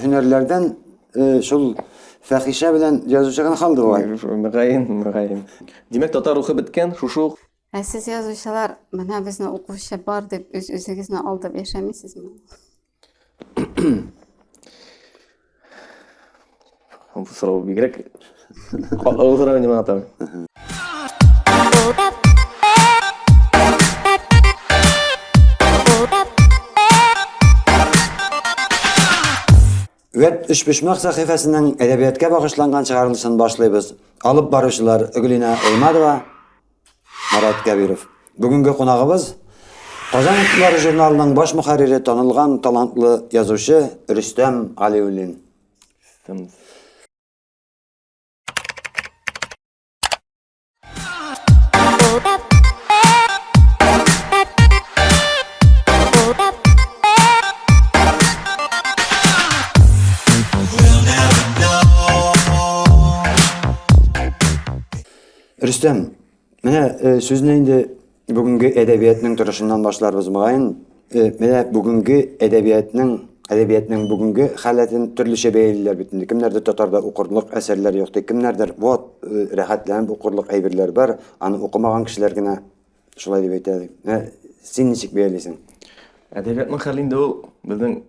hünerlerden şol Fahişe bilen yazıcıgan kaldı vay. Mügayim. Demek tatar ruhu bitken, şuşu. Siz yazıcılar bana bizne okuşa var dep özünüzne aldып yaşamısınız mı? Bu soru bir gerek. O soru önce bana tabii. Web 3-5 sahifəsindən edebiyatga bağışlanğan çıxarılışını başlayırız. Alıb barışçılar Ögülina Eymadova, Marat Kabirov. Bugünkü qonağımız Qazan Ixtiları jurnalının baş müharriri tanılğan talantlı yazıcı Rüstem Aliullin. Rüstem, mene sözüne indi bugünkü edebiyatının turuşundan başlarız mıgayın. Mene bugünkü edebiyatının bugünkü halatını türlüçe beyliler bitindi. Kimlerde Tatarda okurluk eserler yoktu, kimlerde rahatlanıp okurluk eybirler var. Anı okumagan kişilergine şolay dep aytadi. Sen niçik beylisin? Edebiyatın halinde o bizden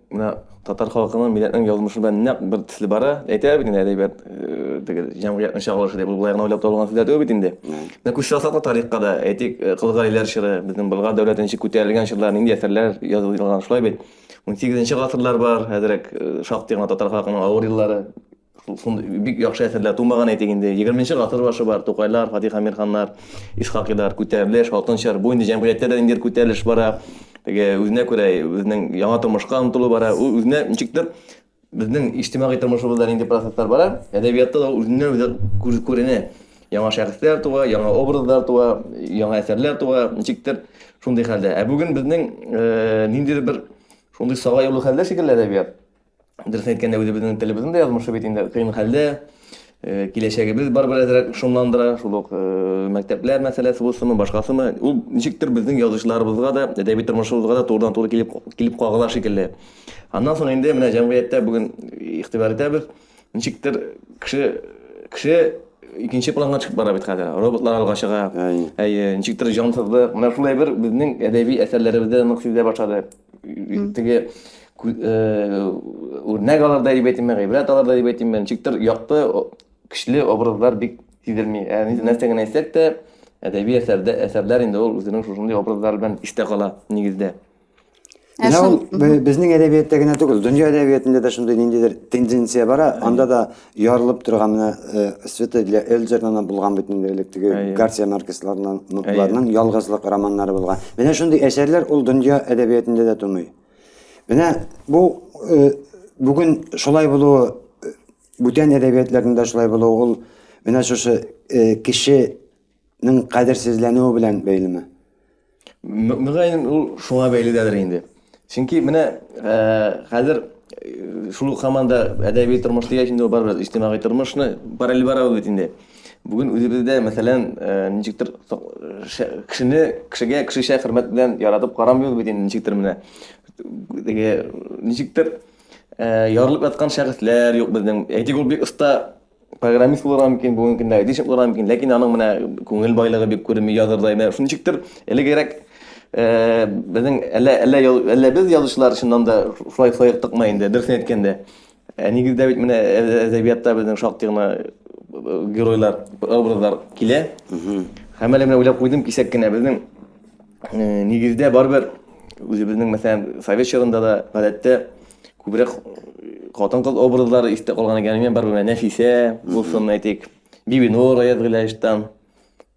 Tatar halkının milletinin yazmışı ben ne bir tisli bara aytabilirim edebiyat cemiyetinin şağılışı diye bulgulayana oylap tolgan sizler de bitindi. Ne kuşasatlı tarihkada etik Kılgaliler şırı bizim Bulgar devletinin içi köterilgen şırların indi eserler yazılgan şolay bit. 18-nji gasırlar bar, häzirek şahtiýan Tatar halkynyň awur ýyllary bik ýakşy eserler tumagan eteginde 20-nji gasyr başı bar, Tokaýlar, Fatih Amirhanlar, İshakýlar köteriliş, Altynşar boýunça jemgyýetde de indir köteriliş bara. Ege özüne göre özüniň ýaňa turmuşga umtyly bara, özüne niçikdir bizning ijtimai turmuşymyzda indi prosesler bara. Edebiyatda da özüne özü görene ýaňa şähsler tuwa, ýaňa obrazlar tuwa, ýaňa eserler tuwa niçikdir şunday halde. Bugün bizning nindir bir şunday sağa ýolu halde şekilde edebiyat. Dürüst etkende bizning tilimizde yazmışy bitinde kıyın halde kileşegimiz bar bir şunlandıra şuluk mektepler meselesi bolsunmy başgasymy ul niçikdir bizning yazıçlarybızga da edebi turmuşybызга da toğdan toğry kilip gaýgylar şekilde. Andan soň indi mene jemgyýetde bugün ihtibar etär bir niçikdir kişi ikinci planga çıkıp bara bit häzir. Robotlar algaşyga, niçikdir jansızlyk, mena şulay bir bizning edebi eserlerimizde nyksyze başlady. Tigi örnek alarda edebiyatım ben, ibret alarda edebiyatım ben. Çıktır yaptı kişili obrazlar bik sizilmi. Yani nesnegen etsek de edebi eserler indi ol üzerine şuşunday obrazlar ben iste kala nigizde. Bizning edebiyatda gene tugul, dünya edebiyatında da şunday nindidir tendensiya bara, anda da yarılıp durgan Sveta Elzer'dan bulgan bütünlükdeki Garcia Marquez'larının yalgızlık romanları bulgan. Mene şunday eserler ol dünya edebiyatında da turmuy. Mene bu bugün şolay buluğu, bütün edebiyatlarında şolay buluğu ol, mene şoşu kişinin kadirsizleniği bilen beylimi. Mügayim ol şuna beylidedir indi. Çünkü mene häzir şul hamanda edebi turmuşda ýaşynda bar bir ijtimai turmuşny paralel bara bitinde. Bugün özümizde meselen niçikdir kişiге kişiçe hürmet bilen yaratıp garamýar bitinde niçikdir mene. Dege niçikdir yarılıp yatkan şähsler ýok bizden. Etik ol bir usta programist bolar mümkin, bugünkü günde edişip bolar mümkin. Lekin anyň mene köňül baýlygy bek görünmi ýazardaýmy. Şunu niçikdir ele gerek bizden elle biz yazıçlar şundan da şolay soýakdykma indi dersen etkende. Nigizde bit mene edebiyatda bizden şahtygyna geroylar, obrazlar kile. Hemele mene oýlap goýdum kisekkine bizden nigizde barber bizning meselen Sovet şehrinde da gazetde köbrek hatan-kız obrazlary iste galgan ekenmen bar bir Nefise bolsun etik. Bibi Nur ýazgylaşdan.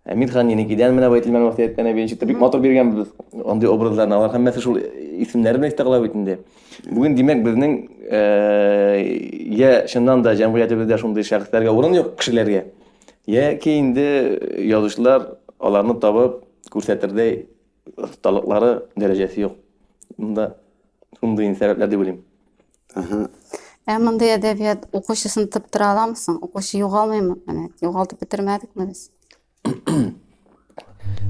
Hamid Khan ýene-kiden mene baýtylman wagt etgene beýinçikde bik motor bergen biz. Ondy obrazlaryny alar hemmesi şol isimleri bilen isteglap etdi. Bugün demek bizning ýa şundan da jemgyýetimizde şunday şähslerge orun ýok kişilerge. Ýa kinde ýazyşlar alaryny tabyp görsetirdi ustalyklary derejesi ýok. Bunda şunday sebepler diýip bilim. Munday edebiyat okuşysyny typdyra alamysyň? Okuşy ýogalmaýmy? Mene ýogaltyp bitirmedikmi biz?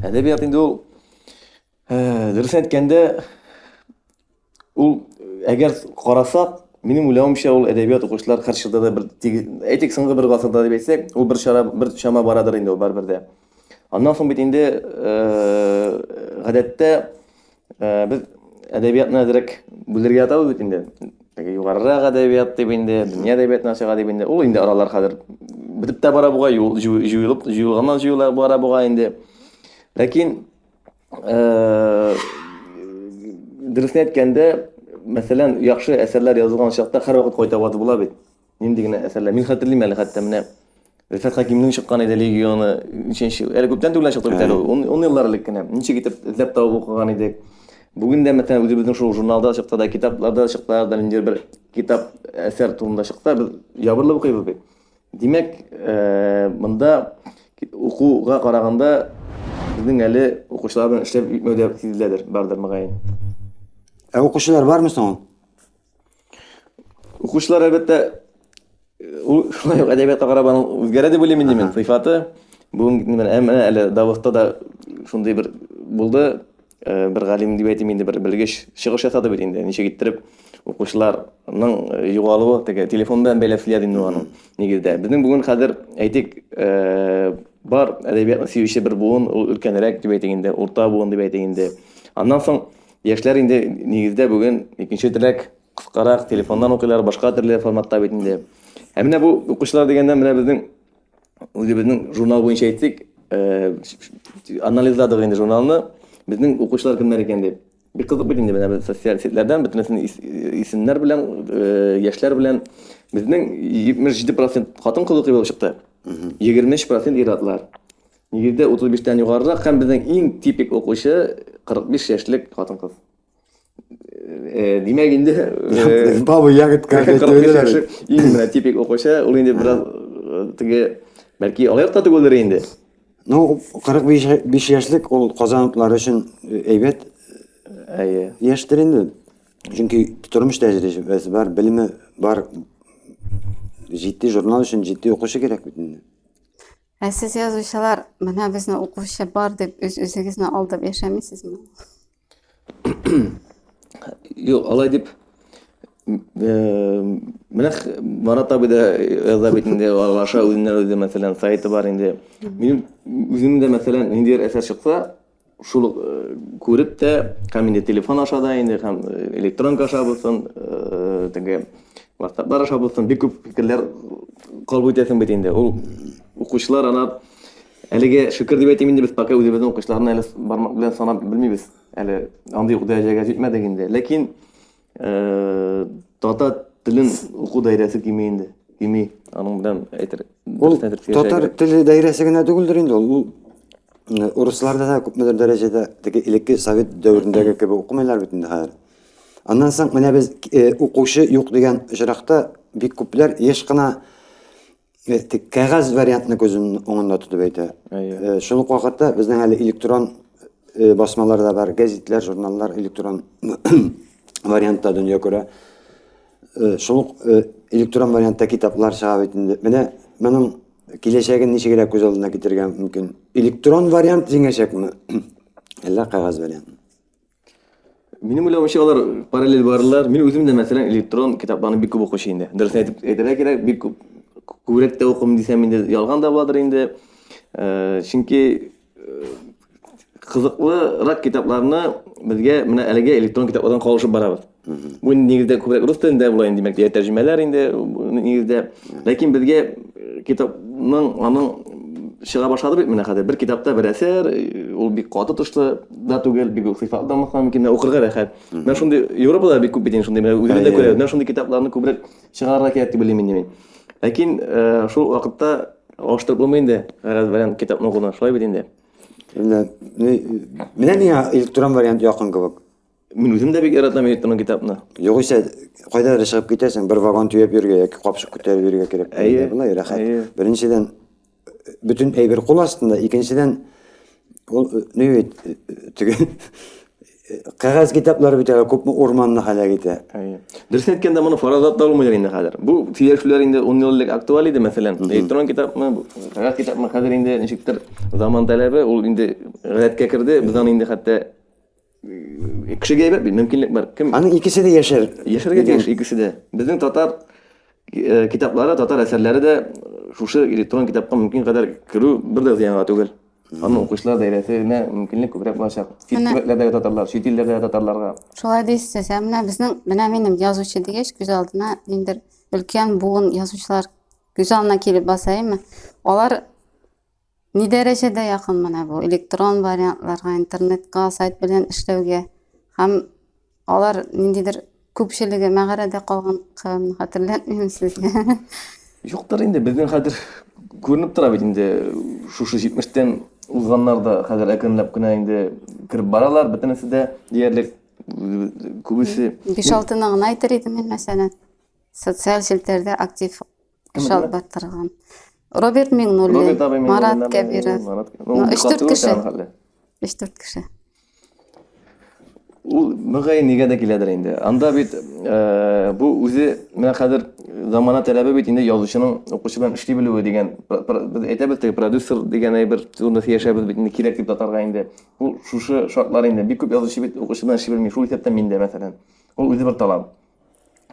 Edebiyat indi ol dürüst etkende ul eger garasak Минем уйлавымча, ул әдәбият укучылар һәр чорда да бер әйтик соңгы бер гасырда дип әйтсәк, ул бер чама барадыр инде ул барбер дә. Аннан соң бит инде гадәттә без әдәбиятны әзрәк бүләргә ятабыз бит инде. Югарырак әдәбият дип инде, дөнья әдәбиятына чыга дип инде. Ул инде аралар хәзер битеп тә бара буга, җыелганнан бара буга инде. Ләкин дөресен әйткәндә, мәсәлән, яхшы әсәрләр язылган чакта һәрвакыт кайтабаты була бит. Нинди генә әсәрләр. Мин хәтерлим әле хәтта менә Рифат Хакимның чыккан иде Легионы 3нче, әле күптән түгел чыкты бит әле. 10 еллар элек кенә. Ничек итеп эзләп табып укыган идек. Бүген дә мәсәлән үзебезнең шул журналда чыкты да, китапларда чыкты да, инде бер китап әсәр турында чыкты, без ябырлып укыйбыз бит. Димәк, монда укуга караганда безнең әле укучылар белән эшләп итмәүдә сизеләдер, бардыр мөгаен. Укучылар бармы соң? Укучылар әлбәттә ул шулай ук әдәбиятка карап үзгәрә дип уйлыйм инде мин. Сыйфаты бүген менә әле Давостта да шундый бер булды. Бер галим дип әйтим инде, бер белгеч чыгыш ясады бит инде. Ничек иттереп укучыларның югалуы теге телефон белән бәйләп сөйләде инде аның нигездә. Безнең бүген хәзер әйтик бар әдәбиятны сөюче бер буын, ул өлкәнрәк дип әйтик инде, урта буын дип әйтик инде. Аннан соң яшьләр инде нигездә бүген икенче теләк кыскарак телефоннан укыйлар, башка төрле форматта бит инде. Менә бу укучылар дигәндә менә безнең үзебезнең журнал буенча әйтсәк, анализладык инде журналны. Безнең укучылар кемнәр икән дип. Бик кызык бит инде менә социаль сетләрдән бөтенесен исемнәр белән, яшьләр белән безнең 77% хатын-кыз укый булып чыкты. 23% ир-атлар. Нигездә 35-тән югарырак һәм безнең иң типик укучы 45 яшьлек хатын-кыз. Димәк инде Бабы ягыт кәгәтәләр. Иң менә типик укучы, ул инде бераз теге бәлки алайыкта түгелдер инде. Ну, 45 яшьлек ул казанлыклар өчен әйбәт яшьтер инде. Чөнки тормыш тәҗрибәсе бар, белеме бар. Җитди журнал өчен җитди укучы кирәк бит инде. Сез язучылар, менә безне укучы бар дип үзегезне алдап яшәмисезме? Юк, алай дип менә Марат абый да яза бит инде, Аша үзеннән үзе мәсәлән сайты бар инде. Минем үзем дә мәсәлән инде әсәр чыкса, шул күреп тә һәм инде телефон аша да инде һәм электрон аша булсын, теге WhatsApp-лар аша булсын, бик күп фикерләр кабул итәсең бит инде. Ул укучылар ана әлегә шөкер дип әйтим инде, без пока үзебезнең укучыларны әле бармак белән санап белмибез. Әле андый дәрәҗәгә җитмәдек инде. Ләкин татар телен уку даирәсе кими инде. Кими, аның белән әйтер. Ул татар теле даирәсе генә түгелдер инде. Ул урысларда да күпмедер дәрәҗәдә теге элекке совет дәврендәге кебек укымыйлар бит инде хәзер. Аннан соң менә без укучы юк дигән очракта бик күпләр еш кына кәгазь вариантны күзенең уңында тотып әйтә. Шул ук вакытта безнең әле электрон басмаларда бар, гәзитләр, журналлар электрон вариантта дөнья күрә. Шул ук электрон вариантта китаплар чыга бит инде. Менә моның киләчәген ничегрәк күз алдына китергә мөмкин? Электрон вариант җиңәчәкме? Әллә кәгазь вариант? Минем уйлавымча алар параллель барлар. Мин үзем дә мәсәлән электрон китапларны бик күп укучы инде. Дөрес әйтергә кирәк, бик күбрәк тә укым дисәм инде ялган да буладыр инде. Чөнки кызыклырак китапларны безгә менә әлегә электрон китаплардан калышып барабыз. Бу нигездә күбрәк рус телендә була инде, димәк, тәрҗемәләр инде нигездә. Ләкин безгә китапның аның чыга башлады бит менә хәзер. Бер китапта бер әсәр, ул бик каты тышлы да түгел, бик сыйфатлы да мөмкин укырга рәхәт. Мен шундый Европада бик күп бит инде шундый, менә үземдә күрәм. Мен шундый китапларны күбрәк чыгарырга кирәк дип уйлыйм инде мин. Ләкин шул вакытта алыштырып булмый инде. Һәр вариант китапны укудан шулай бит инде. Менә миңа электрон вариант якын кебек. Мин үзем дә бик яратам электрон китапны. Югыйсә, кайда чыгып китәсең, бер вагон төяп йөргә яки капшык күтәреп йөргә кирәк. Булай рәхәт. Беренчедән bütün әйбер кул астында, икенчедән ул кәгазь китаплары бит күпме урманны һәлак итә. Дөрес әйткәндә, моны фаразлап та булмыйдыр инде хәзер. Бу сөйләшүләр инде 10 ел элек актуаль иде, мәсәлән. Электрон китапны, кәгазь китапны хәзер инде ничектер заман таләбе, ул инде гадәткә керде. Без аны инде хәтта Кишиге бер мөмкинлек бар. Ким Аның икесе де яшер. яшәргә тиеш икесе дә. Безнең татар китаплары, татар әсәрләре дә шушы электрон китапка мөмкин кадәр керү бер дә зыянга түгел. Аның укучылар даирәсенә мөмкинлек күбрәк булачак. Чит төбәкләрдәге татарлар, чит илләрдәге татарларга. Шулай дейсез, менә минем язучы дигәч күз алдына ниндер өлкән буын язучылар күз алдына килеп басаймы? Алар ни дәрәҗәдә якын менә бу электрон вариантларга, интернетка, сайт белән эшләүгә һәм алар ниндидер күпчелеге мәгарәдә калган кавемне хәтерләтмим сезгә. Юктыр инде безнең хәзер күренеп тора бит инде шушы 70тән узганнар да хәзер әкренләп кенә инде киреп баралар, бөтенесе дә диярлек күбесе 5-6-ны гына әйтер идем мин мәсәлән. Социаль челтәрдә актив эш алып торган. Роберт Миңнуллин, Марат Кәбиров. 3-4 кеше. 3-4 кеше. Ул мөгаен нигә дә киләдер инде. Анда бит бу үзе менә хәзер замана таләбе бит инде язучының укучы белән эшли белүе дигән без әйтәбез теге продюсер дигән әйбер турында сөйләшәбез бит инде кирәк дип татарга инде. Ул шушы шартлар инде бик күп язучы бит укучы белән эшли белми. Шул исәптән миндә мәсәлән. Ул үзе бер талап.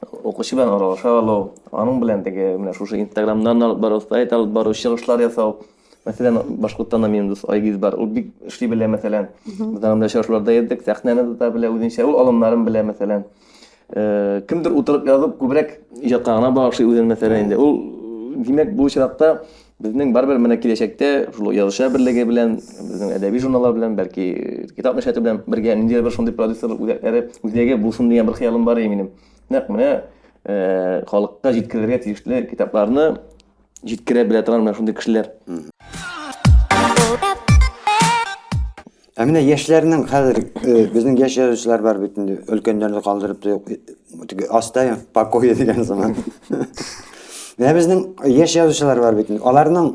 Укучы белән аралаша алу, аның белән теге менә шушы Instagram'dan алып бару, сайт алып бару, чыгышлар ясау. Мәсәлән, Башкортстанда минем дус Айгиз бар. Ул бик эшли белә мәсәлән. Без анда чыгышларда йөрдек, сәхнәне тота белә, үзенчә ул алымнарын белә мәсәлән. Кемдер утырып язып, күбрәк иҗатка гына багышлый үзен мәсәлән инде. Ул димәк бу чиракта безнең барбер менә киләчәктә шул язучылар берлеге белән, безнең әдәби журналлар белән, бәлки китап нәшәте белән бергә нинди бер шундый продюсерлык үзләре булсын дигән бер хыялым бар минем. Нәкъ менә халыкка җиткерергә тиешле китапларны җиткерә белә торган менә шундый кешеләр. Менә яшьләрнең хәзер безнең яшь язучылар бар бит инде, өлкәннәрне калдырып теге Астаев покой дигән заман. Менә безнең яшь язучылар бар бит инде. Аларның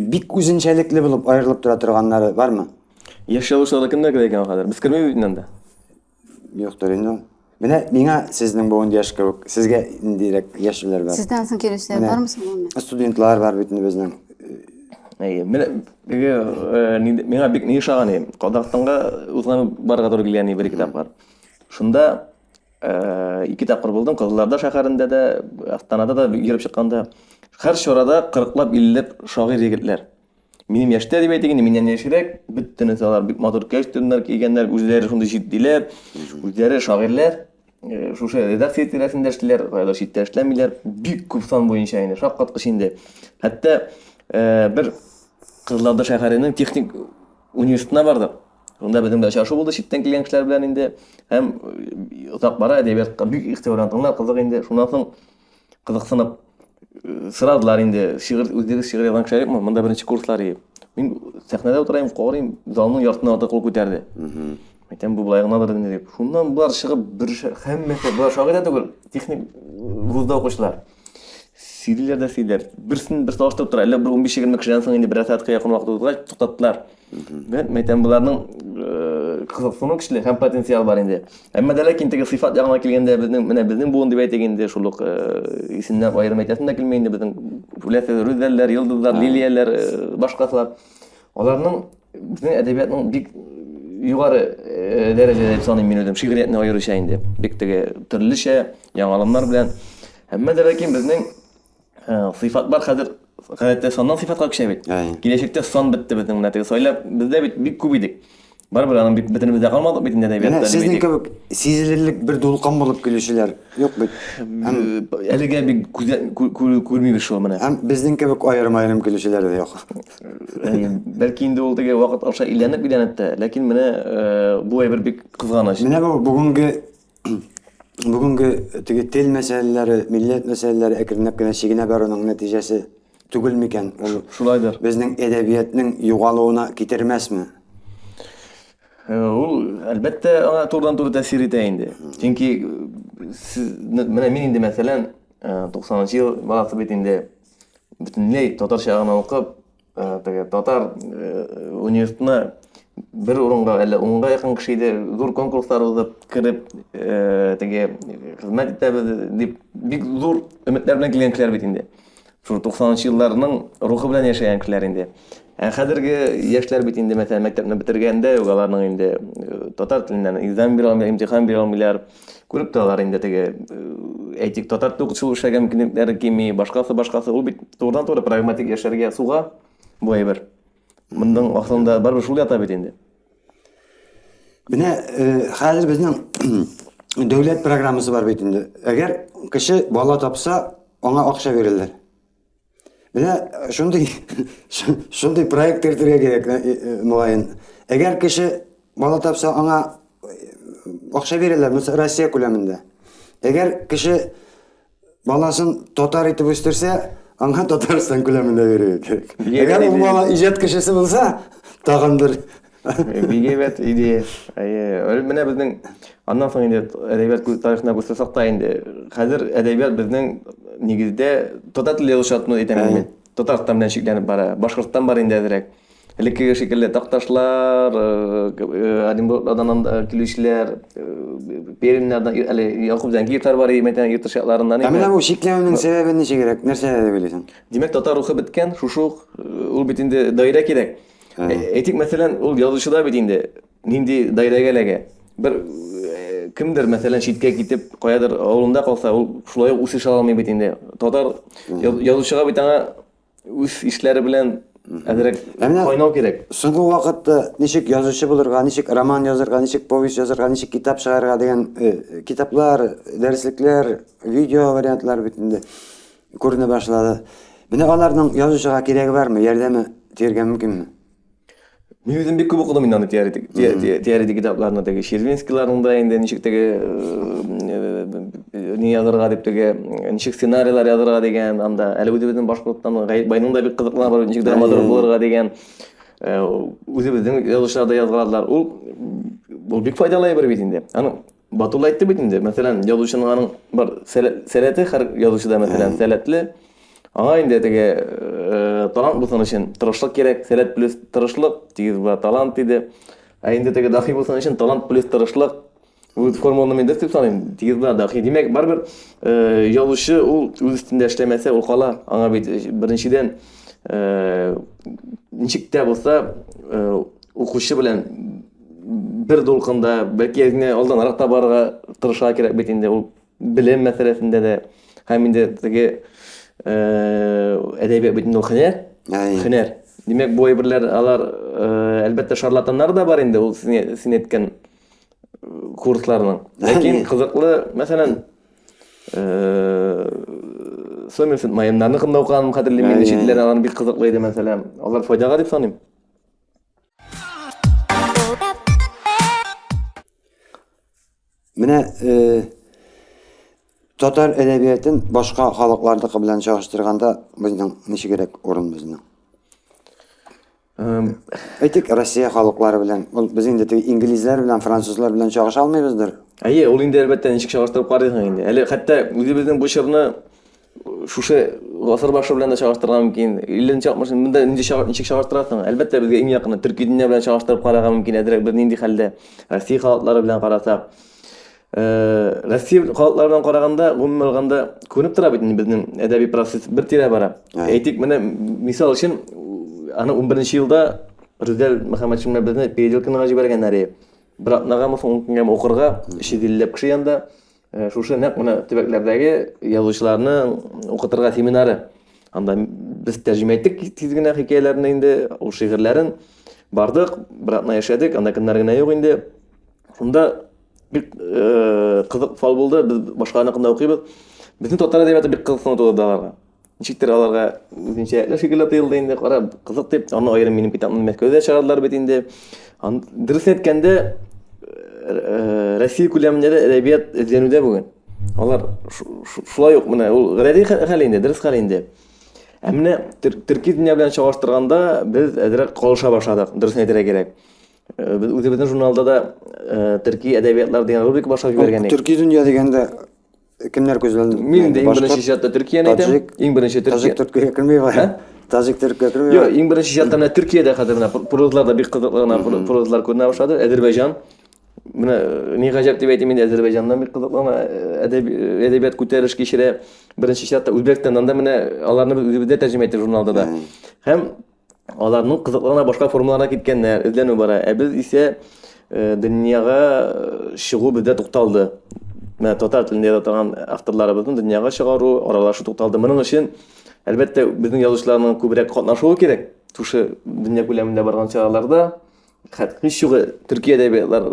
бик үзенчәлекле булып аерылып тора торганнары бармы? Яшь язучылар кемдә икән хәзер? Без кермәйбез бит анда. Юктыр инде. Менә миңа сезнең буын яшь кебек, сезгә индирәк яшьләр бар. Сездән соң килүчеләр бармы соң? Студентлар бар бит инде безнең. Менә теге миңа бик ни ошаган. Казакстанга узган барга туры килгән бер китап бар. Шунда 2 тапкыр булдым. Кызылорда шәһәрендә дә, Астанада да йөреп чыкканда һәр чорада 40лап 50лап шагыйрь егетләр. Минем яшьтә дип әйтгәндә миннән яшьрәк бөтенесе алар бик матур костюмнар кигәннәр, үзләре шундый җитдиләр, үзләре шагыйрьләр. Шушы редакция тирәсендә эшләр, кайда читтә эшләмиләр, бик күп сан буенча инде, шаккаткыч инде. Хәтта бер Кызылорда шәһәренең техник университетына бардык. Шунда безнең белән чаршу булды читтән килгән кешеләр белән инде. Һәм озак бара әдәбиятка бик игътибарландылар, кызык инде. Шуннан соң кызыксынып sıradılar indi. Şiir yazan kişiler yok mu? Bunda birinci kurslar iyi. Ben sahnede oturayım, koğrayım, zalının yartına adı kol көтерді. Ayten bu bulayığınadır dedi deyip. Şundan bular шығып bir hemmesi, bular şağıt edebilir. Teknik vuzda оқушылар. Сирилер де сирилер. Бірсін бір сауыштырып тұр. Әлі бір 15-20 кішіден соң енді бір сәтке яқын уақыт өтуға тоқтаттылар. Мен бұлардың қызықсыны кішілер, һәм потенциал бар енді. Әмма да ләкин теге сыйфат жағына келгенде біздің буын деп әйтегенде шулық исеннән айырым әйтәсен дә келмейді. Біздің үләсе рүзәлләр, йылдызлар, лилиялар, башқасылар. Оларның біздің әдәбиятның бик югары дәрәҗәдә дип саныйм мин үзем. Шигъриятне аеруча инде. Бик теге төрлечә яңалымнар белән. Әмма да ләкин безнең сыйфат бар хәзер. Гадәттә саннан сыйфатка күчәбез. Киләчәктә сан бетте безнең менә теге сайлап бездә бит бик күп идек. Барбыр аның бит бөтенебездә калмадык бит инде әдәбиятта. Сезнең кебек сизелерлек бер дулкан булып килүчеләр юк бит. Әлегә бик күрмибез шул менә. Һәм безнең кебек аерым килүчеләр дә юк. Бәлки инде ул теге вакыт аша иләнеп тә, ләкин менә бу әйбер бик кызганыч. Менә бу бүгенге теге тел мәсьәләләре, милләт мәсьәләләре әкренләп кенә чигенә баруның нәтиҗәсе түгел микән? Шулайдыр. Безнең әдәбиятның югалуына китермәсме? Ул әлбәттә аңа турыдан-туры тәэсир итә инде. Чөнки менә мин инде мәсәлән 90-нчы ел баласы бит инде бөтенләй татарча гына укып, теге татар университетына бер урынга әллә 10-га якын кеше иде, зур конкурслар узып кирип, теге хезмәт итәбез дип бик зур өметләр белән килгән кешеләр бит инде. şu 90-njy ýyllarnyň ruhy bilen ýaşaýan kişiler indi. Häzirgi ýaşlar bit indi mesela mekdepni bitirgende ýogalarnyň indi tatar tilinden examen bir almaýar, imtihan bir almaýar. Görüp dağlar indi tege etik tatar okuşy işlegen mümkinlikleri kimi, başkası ol bit doğrudan doğru pragmatik ýaşarga suga bu eber. Bundan aslında barby şul ýata bit indi. Bine hazır bizning döwlet programmasy bar bit indi. Eger kişi bala tapsa ona akşa verirler. Bine şunday proyektler gerek muayyen. Eger kişi bala tapsa ona akşa verirler mesela Rossiya kolamında. Eger kişi balasın tatar etip östürse ona Tatarstan kolamında veriyor gerek. Eger o bala ijat kişisi bolsa tagındır. Bigebet ide. Öyle mene bizning andan soň indi edebiyat taryhyna göstersak da indi. Häzir edebiyat bizning nigizde tatar tili ýazyşatmy etemen men. Tatarstan bilen şekillenip bara, Başkyrtstan bar indi äzirek. Eleki şekilde taktaşlar, adamlardan kilişler, Perimlerden, Yakup Zengiyevler var yemeten yırtışaklarından. Ama bu şeklemenin sebebi neçe gerek? Nerse de bilirsin? Demek tatar ruhu bitken, şuşuk, ul bitinde daire gerek. Etik mesela ul yazıcıda bitinde, nindi daire gelege. Bir kimdir mesela şitke gidip koyadır oğlunda kalsa, ul şulaya usiş alamay bitinde. Tatar yazıcıga bitene us işleri bilen Äzirek oynaw gerek. Soňky wagtda niçik ýazgyçy bolarga, niçik roman ýazarga, niçik powest ýazarga, niçik kitap çygarga degen kitaplar, derslikler, video variantlar bitinde görüne başlady. Bine alaryň ýazgyçyga keregi barmy? Ýerdemi tergen mümkinmi? Men özüm bir köp okudum inandy teoretik kitaplarny tege Şervinskilaryň da indi niçik tege ne ýazarga dep tege niçik ssenariýlar ýazarga degen anda Alibudibizden Başkyrtstan Gaýyt da bir kyzyklary bar niçik dramaturg bolarga degen özübizden ýazgyçlarda ýazgylarlar. Ol bik faýdaly bir bitinde. Any Batulla aýtdy bitinde. Meselem ýazgyçynyň anyň bir seleti har ýazgyçyda meselem seletli. Ага инде теге талант булсан өчен тырышлык керек, сәләт плюс тырышлык, тигез була талант диде. Инде теге дахи булсан өчен талант плюс тырышлык. Бу формуланы мен дәп саныйм. Тигез була дахи. Демәк, барбер язучы ул үз үстендә эшләмәсә, ул кала. Аңа бит беренчедән ничек тә булса укучы белән бер дулкында, бәлки әзне алдан аракта барырга тырыша кирәк бит инде. Ул билем мәсьәләсендә дә һәм инде теге edebiyat bitinde o hüner. Demek bu eberler alar elbette şarlatanlar da var indi o sin etken kurslarının. Lakin kızıklı mesela Sömürfün mayınlarını kımda okuyanım kadirli meni şiddilerin alanı bir kızıklıydı mesela. Onlar faydaga dip sanayım. Mine Tatar edebiyatın başka halklardaky bilen çağıştırganda bizning neçe gerek orun bizning? Etik Rossiya halklary bilen, biz indi İngilizler bilen, Fransızlar bilen çağışa almaýbızdyr. Aýe, ol indi elbetde neçe çağıştırıp garýan indi. Hele hatta özübizden bu şeýerni şuşa gasır başı bilen de çağıştırgan mümkin. İllen çapmaşyn, munda neçe çağıştyrasyň? Elbetde bizge iň ýakyny Türk diline bilen çağıştırıp garagan mümkin. Edrek bir nindi halde Rossiya halklary bilen garasak. Rossiya halklarından qaraganda, umum alganda körüp tura bitini bizning edebi proses bir tire bara. Etik mene misal üçün ana 11-nji ýylda Rüzel Muhammadçyň bizni periodikanyna jibergenleri. Birak nagamy soňky okurga işi dillep kişiyanda şuşa näq mene tebeklärdägi ýazgyçylaryny okutyrga seminary. Anda biz terjime etdik tizgine hikaýelerini indi, o şiirlerin bardyk, birakna ýaşadyk, anda kinlerine ýok indi. Şunda bir kızık fal buldu, biz başka anakında okuyup bizim tatar edebiyatı bir kızık sanatı oldu alarga. Nişiktir alarga üzünçe şekilde tıyıldı indi, qara kızık deyip, onu ayırım benim kitabımın Mesköy'de çağırdılar betinde. Dırıs etkende Rossiya kuleminde de edebiyat izlenüde bugün. Onlar şulay yok mına, o gıredi halinde, dırıs halinde. Emine Türkiye dünya bilen çağıştırganda biz edrek koluşa başladık, dırıs edere gerek. Biz özübizden jurnalda da Türkiye edebiyatlar diyen rubrik başa bergenik. Türkiye dünya degende kimler gözlendi? Men de iň birinçi şartda Türkiýeni aýdym. Iň birinçi Türkiýe. Türkiýe kirmeýär. Tajik Türkiýe kirmeýär. Yo, iň birinçi şartda Türkiýede hadyna prozlarda bir kızyklygyna prozlar görnä başlady. Azerbaýjan Менә ни гаҗәп дип әйтим инде, Азәрбайҗаннан бик кызыклы әдәбият күтәреш кичерә. Беренче чиратта Үзбәкстаннан да менә аларны без үзебездә тәрҗемә иттек журналда да. Һәм аларның кызыклыгына башка формаларга киткәннәр, эзләнү бара. Ә без исә дөньяга чыгу бездә тукталды. Менә татар телендә торган авторларыбызның дөньяга чыгару, аралашу тукталды. Моның өчен әлбәттә безнең язучыларның күбрәк катнашуы кирәк. Тушы дөнья күләмендә барган чараларда, һич югы Төркия әдәбиятлар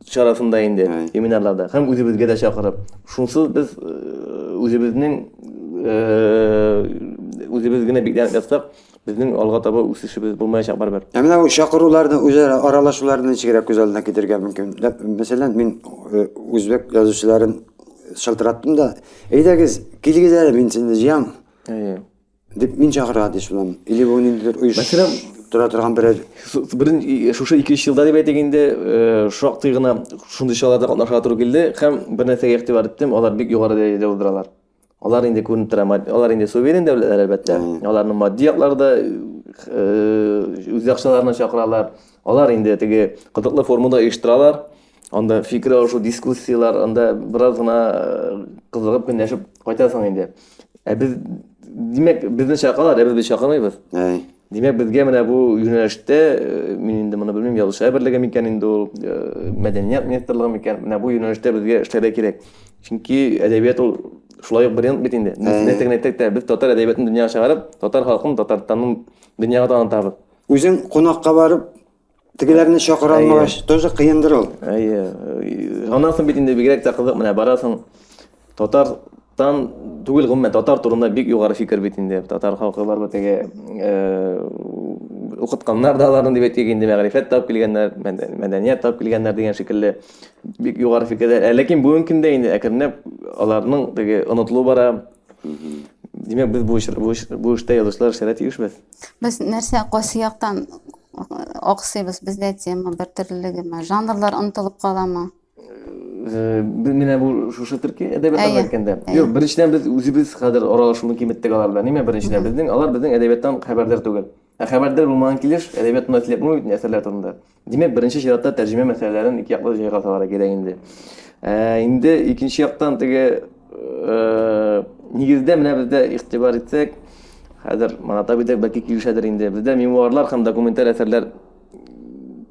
чарасында инде, семинарларда һәм үзебезгә дә чакырып. Шунсыз без үзебез генә бикләнеп ятсак, безнең алга таба үсешебез булмаячак барбер. Менә бу чакыруларны, үзара аралашуларны ничегрәк күз алдына китерергә мөмкин. Мәсәлән, мин үзбәк язучыларын шалтыраттым да, әйдәгез, килегез әле, мин сезне җыям. Дип мин чакырга дишулам. Или бу ниндидер уйыш тора торган Бирин шушы 2-3 елда дип әйтгәндә, шактый гына шундый чараларда катнашырга туры килде һәм бер нәрсәгә игътибар иттем, алар бик югары дәрәҗәдә булдыралар. Алар инде күренеп тора, алар инде суверен дәүләтләр әлбәттә. Аларның матди якларда үз акчаларына чакыралар. Алар инде теге кызыклы формада оештыралар. Анда фикер алышу, дискуссиялар, анда бераз гына кызыгып көнләшеп кайтасың инде. Ә без димәк безне чакыралар, ә без чакырмыйбыз. Димәк безгә менә бу юнәлештә, мин инде моны белмим, язучылар берлеге микән инде ул, мәдәният министрлыгы микән, менә бу юнәлештә безгә эшләргә кирәк. Чөнки әдәбият ул шулай ук бренд бит инде. Нәтиҗәдә без татар әдәбиятын дөньяга чыгарып, татар халкын, Татарстанның дөньяга танытабыз. Үзең кунакка барып, тегеләрне чакыра алмагач, тоже кыендыр ул. Аннан соң бит инде бигрәк тә кызык, менә барасың, Татарстан түгел гомумән татар турында бик югары фикер бит инде. Татар халкы бар бу теге укытканнар да аларны дип әйтик инде, мәгърифәт тап килгәннәр, мәдәният тап килгәннәр дигән шикелле бик югары фикерләр. Ләкин бүгенге көндә инде әкренләп аларның теге онытылу бара. Димәк без бу эштә язучылар эшләргә тиешбез. Без нәрсә кайсы яктан аксыйбыз, бездә тема бер төрлелеге, жанрлар онытылып каламы? Менә бу шушы Төркия әдәбияты әйткәндә. Юк, беренчедән без үзебез хәзер аралашуны киметтек алар белән. Нимә беренчедән алар безнең әдәбияттан хәбәрдар түгел. Ә хәбәрдар булмаган килеш әдәбиятны эзләпме бит әсәрләр турында. Димәк, беренче чиратта тәрҗемә мәсьәләләрен ике яклы җайга салырга кирәк инде. Инде икенче яктан теге нигездә менә бездә игътибар итсәк, хәзер маната бит бәлки килешәдер инде. Бездә мемуарлар һәм документаль әсәрләр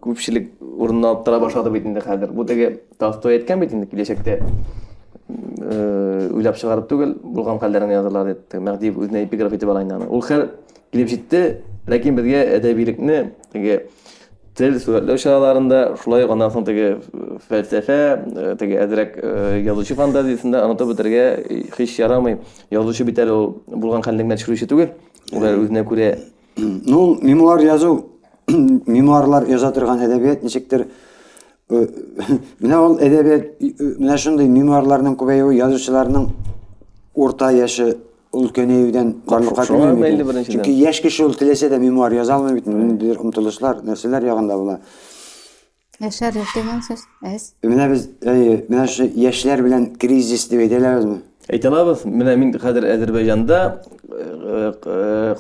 күпчелек урынны алып тора башлады бит инде хәзер. Бу теге Толстой әйткән бит инде киләчәктә уйлап чыгарып түгел, булган хәлләрне язырлар дип, Мәгъдиев үзенә эпиграф итеп алган аны. Ул хәл килеп җитте, ләкин безгә әдәбилекне теге тел сүрәтләү чараларында шулай гына соң теге фәлсәфә, теге әзрәк язучы фантазиясендә онытып бетергә һич ярамый. Язучы бит әле ул булган хәлне генә төшерүче түгел. Ул үзенә күрә. Ну, мемуар язу, мемуарлар яза торган әдәбият ничектер менә ул әдәбият, менә шундый мемуарларның күбәюе язучыларның урта яше өлкәнәюдән барлыкка килми. Чөнки яшь кеше ул теләсә дә мемуар яза алмый бит, ниндидер омтылышлар, нәрсәләр ягында була. Яшәр дигән сүз. Менә без менә шу яшьләр белән кризис дип әйтәләрбезме? Әйтә алабыз. Менә мин хәзер Азәрбайҗанда,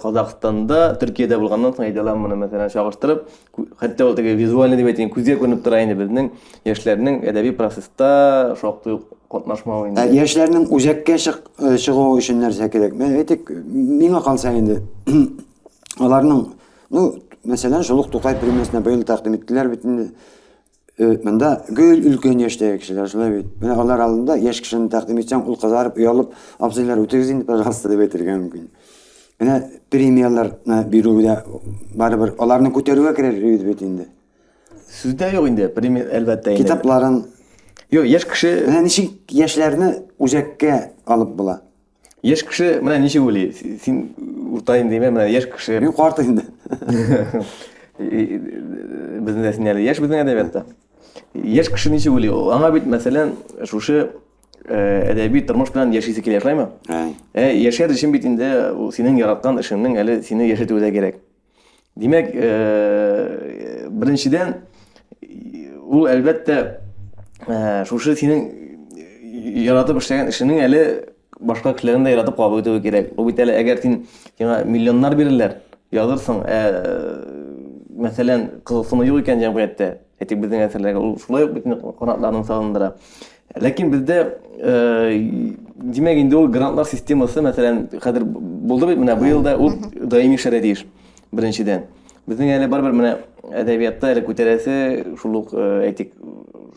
Казакстанда, Төркиядә булганнан соң әйтә алам моны мәсәлән чагыштырып, хәтта ул теге визуаль дип әйтәм, күзгә күренеп тора инде безнең яшьләрнең әдәби процесста шактый катнашмавы инде. Яшьләрнең үзәккә чыгуы өчен нәрсә кирәк? Мен әйтик, миңа калса инде аларның, ну, мәсәлән, Шулук Тукай премиясына быел тәкъдим иттеләр бит инде. Монда гөл өлкән яшьтәге кешеләр шулай бит. Менә алар алдында яшь кешене тәкъдим итсәң, ул кызарып, уялып, абзыйлар үтегез инде, пожалуйста, дип әйтергә мөмкин. Менә премияларны бирүдә барыбер аларны күтәрүгә кирәк бит инде. Сүздә юк инде, премия әлбәттә инде. Китапларын Юк, яшь кеше, менә ничек яшьләрне үзәккә алып була? Яшь кеше, менә ничек уйлый? Син урта инде, менә яшь кеше. Мин карт инде. Безнең дә яшь безнең әдәбиятта. Яшь кеше ничек уйлый? Аңа бит мәсәлән шушы әдәби тормыш белән яшисе килә, шулаймы? Яшәр өчен бит инде ул синең яраткан эшеңнең әле сине яшәтүдә кирәк. Димәк, беренчедән ул әлбәттә шушы синең яратып эшләгән эшеңнең әле башка кешеләрне дә яратып кабул итүе кирәк. Ул бит әле әгәр син сиңа миллионнар бирерләр, язырсың, мәсәлән, кызыксыну юк икән җәмгыятьтә. Әйтик безнең әсәрләргә ул шулай ук бит канатларын салындыра. Ләкин бездә димәк инде ул грантлар системасы, мәсәлән, хәзер булды бит менә быел да ул даими эшләр диш. Беренчедән. Безнең әле барбер менә әдәбиятта әле күтәрәсе шул ук әйтик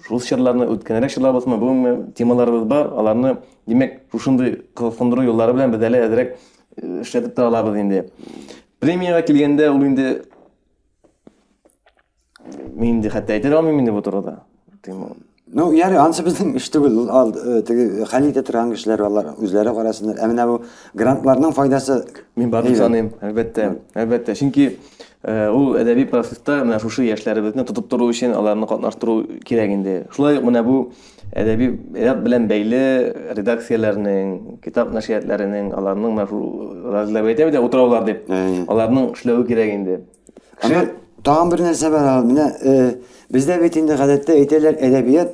шул чырларны үткәнрәк чырлар булсымы, бүгенге темаларыбыз бар. Аларны димәк шушындый кызыксындыру юллары белән без әле әзрәк эшләтеп тора алабыз инде. Премияга килгәндә ул инде мин инде хәтта әйтә алмыйм инде бу турыда. Ну, яри, ансы безнең эш түгел. Ал теге хәл итә торган кешеләр алар үзләре карасыннар. Ә менә бу грантларның файдасы Мин бар дип саныйм, әлбәттә. Әлбәттә, чөнки ул әдәби процесста менә шушы яшьләребезне тотып тору өчен аларны катнаштыру кирәк инде. Шулай ук менә бу әдәбият белән бәйле редакцияләрнең, китап нәшриятләренең, аларның менә шул разлап әйтә бит утыраулар дип. Аларның эшләве кирәк инде. Тагын бер нәрсә бар. Менә бездә бит инде гадәттә әйтәләр әдәбият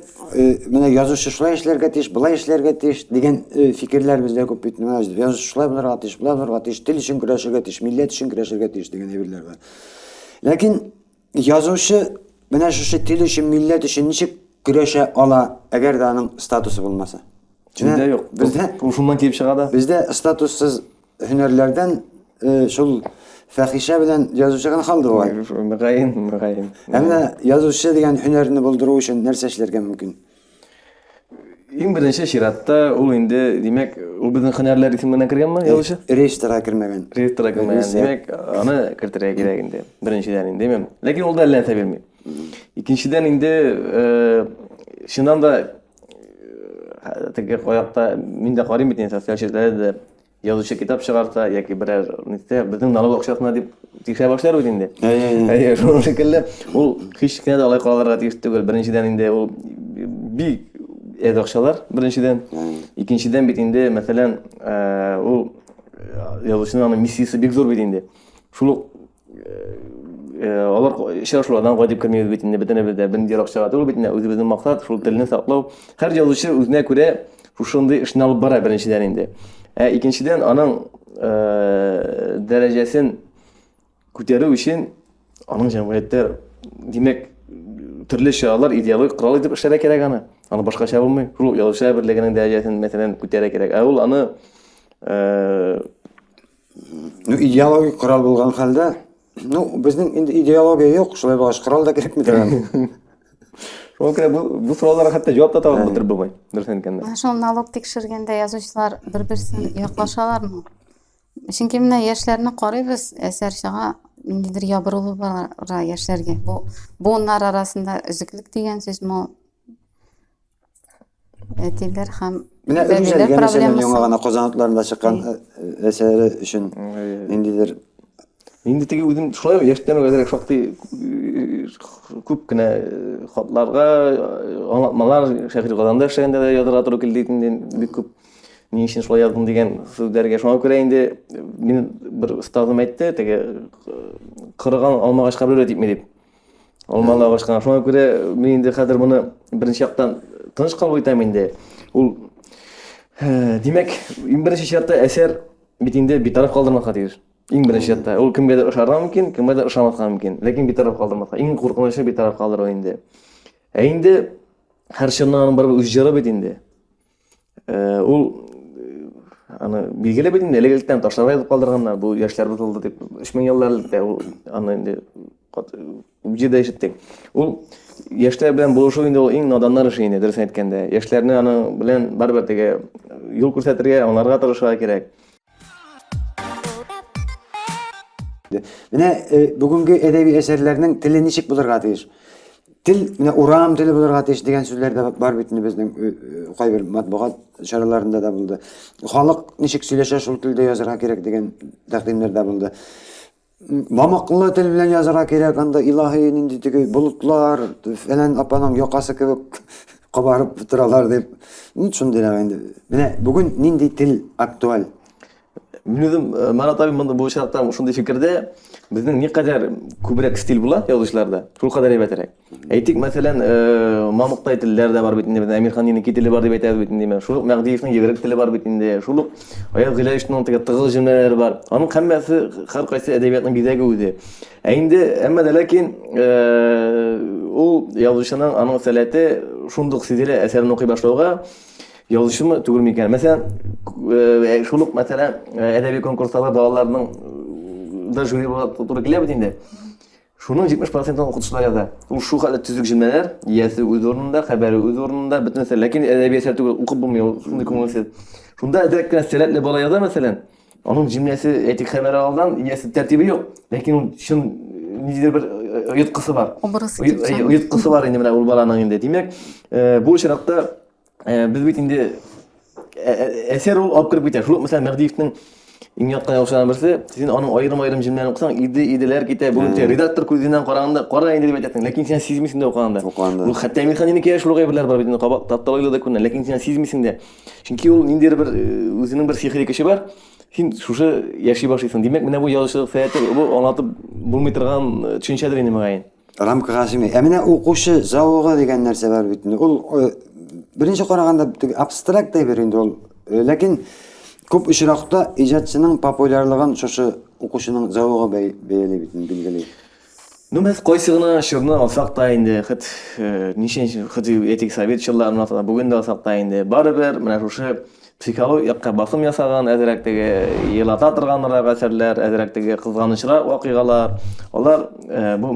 менә язучы шулай эшләргә тиеш, булай эшләргә тиеш дигән фикерләр бездә күп бит. Менә язучы шулай булырга тиеш, булай булырга тиеш, тел өчен көрәшергә тиеш, милләт өчен көрәшергә тиеш дигән әйберләр бар. Ләкин язучы менә шушы тел өчен, милләт өчен ничек көрәшә ала, әгәр дә аның статусы булмаса? Бездә юк. Бездә шуннан килеп чыга да. Бездә статуссыз һөнәрләрдән шул фәхишә белән язучы гына калды бугай. Мөгаен. Әмма язучы дигән һөнәрне булдыру өчен нәрсә эшләргә мөмкин? Иң беренче чиратта ул инде димәк ул безнең һөнәрләр исеменә кергәнме язучы? Реестрга кергән. Реестрга кергән. Димәк аны кертергә кирәк инде. Беренчедән инде, димәм. Ләкин ул да әллә нәрсә бирми. Икенчедән инде шуннан да теге коякта мин дә карыйм бит инде социаль челләрдә язучы китап чыгарса яки берәр нәрсә безнең налог акчасына дип тикшерә башлар бит инде. Шуның шикелле ул һич кенә дә алай калырга тиеш түгел. Беренчедән инде ул бик әз акчалар беренчедән. Икенчедән бит инде мәсәлән ул язучының миссиясе бик зур бит инде. Шул алар шашлардан гадип кемебез бит инде бөтенебездә бер акчага түгел бит инде үзебезнең максат шул телне саклау. Һәр язучы үзенә күрә шушындый эшне алып бара беренчедән инде. Икенчедән аның дәрәҗәсен күтәрү өчен аның җәмгыятьтә димәк төрле чаралар идеологик корал итеп эшләргә кирәк аны. Аны башкача булмый. Шул язучы берлегенең дәрәҗәсен мәсәлән күтәрә кирәк. Ул аны идеологик корал булган хәлдә, безнең инде идеология юк, шулай булгач корал да кирәкми дигән. Шуңа күрә бу сорауларга хәтта җавап та табып бетереп булмый. Дөресен әйткәндә. Шул налог тикшергәндә язучылар бер-берсен яклашалармы? Чөнки менә яшьләрне карыйбыз, әсәр чыга, ниндидер ябырылу бар яшьләргә. Буыннар арасында өзеклек дигән сүзме? Әтиләр һәм Менә үзләргә мәсәлән яңа гына Казан атларында чыккан әсәре өчен ниндидер Инде теге үзем шулай яшьтән үзәрәк шактый күп кенә хатларга аңлатмалар шәһри Казанда эшләгәндә дә язарга туры килде инде бик күп ни өчен шулай яздым дигән сүзләргә шуңа күрә инде мин бер остазым әйтте теге кырыган алма агачка бер әйтми дип алмалы агачка шуңа күрә мин инде хәзер моны беренче яктан тыныч калып әйтәм инде ул димәк иң беренче чиратта әсәр бит инде битараф калдырмаска тиеш. Иң беренче чиратта ул кемгә дә ошарга мөмкин, кемгә дә ошамаска мөмкин, ләкин битараф калдырмаска. Иң куркынычы битараф калдыру инде. Инде һәр чыннан бар үз җыры бит инде. Ул аны билгеле бит инде элегелектән ташларга язып калдырганнар. Бу яшьләр булды дип 3000 елларлыкта ул аны инде үҗидә ишеттек. Ул яшьләр белән булышу инде ул иң наданнар эше инде дөрес әйткәндә. Яшьләрне аны белән барбер теге юл күрсәтергә, аңларга тырышырга кирәк. Менә бүгенге әдәби әсәрләрнең теле ничек булырга тиеш? Тел менә урам теле булырга тиеш дигән сүзләр дә бар бит инде безнең кайбер матбугат чараларында да булды. Халык ничек сөйләшә шул телдә язарга кирәк дигән тәкъдимнәр дә булды. Мамаклы тел белән язарга кирәк, анда илаһи нинди теге болытлар, фәлән апаның якасы кебек кабарып торалар дип. Шундый инде. Менә бүген нинди тел актуаль? Мин үзем Марат абый монда бу чакта шундый фикердә, Безнең никадәр күбрәк стиль була язучыларда, шул кадәр әйбәтрәк. Әйтик, мәсәлән, Мамыктай телләр дә бар бит инде, Әмирханның теле бар дип әйтәбез бит инде. Шул Мәгдиевнең йөгерек теле бар бит инде. Шул Аяз Гыйлаевның тыгыз җөмләләре бар. Аның һәммәсе һәркайсы әдәбиятның бизәге үзе. Инде әмма дә ләкин ул язучының аның сәләте шундук сизелә әсәрен укый башлауга язучымы түгел микән? Мәсәлән, шулук мәсәлән әдәби конкурсларда балаларның да жюри туры килә бит инде. Шуның 70% укытучылар яза. Ул шу хәлле төзек җөмләләр, иясе үз орнында, хәбәре үз орнында, бөтен нәрсә, ләкин әдәби әсәр түгел, укып булмый, шундый күңелсез. Шунда әдәбият кенә сәләтле бала яза, мәсәлән, аның җөмләсе әйтик хәбәре алдан, иясе тәртибе юк, ләкин ул шун ниндидер бер йоткысы бар. Йоткысы бар инде менә ул баланың инде. Димәк, бу очракта без бит инде әсәр ул алып кирип китә. Шул мәсәлән Мәгдиевнең иң яткан язучыларның берсе, син аның аерым-аерым җөмләләрен укысаң, иделәр китә, бу редактор күзеннән караганда, кара инде дип әйтәсең, ләкин син сизмисең дә укыганда. Ул хәтта Әмирханныкы шул гайберләр бар бит инде, кабак тапталыйлы да күренә, ләкин син сизмисең дә. Чөнки ул ниндидер бер үзенең бер сихри көче бар. Син шушы яши башлыйсың. Димәк, менә бу язучылык сәяте бу аңлатып булмый торган төшенчәдер инде мөгаен. Рамкага сыймый. Менә укучы зауыгы дигән нәрсә бар бит инде. Ул беренче караганда абстракт дә бер инде ул. Ләкин күп очракта иҗатчының популярлыгын шушы укучының зауыгы бәяләй бит инде, билгеләй. Ну, без кайсы гына чорны алсак та инде, хит ничәнче хит этик совет чылларына бүген дә алсак та инде. Барыбер менә шушы психологиякка басым ясаган әзрәктәге елата торганнар әсәрләр, әзрәктәге кызганычрак вакыйгалар, алар бу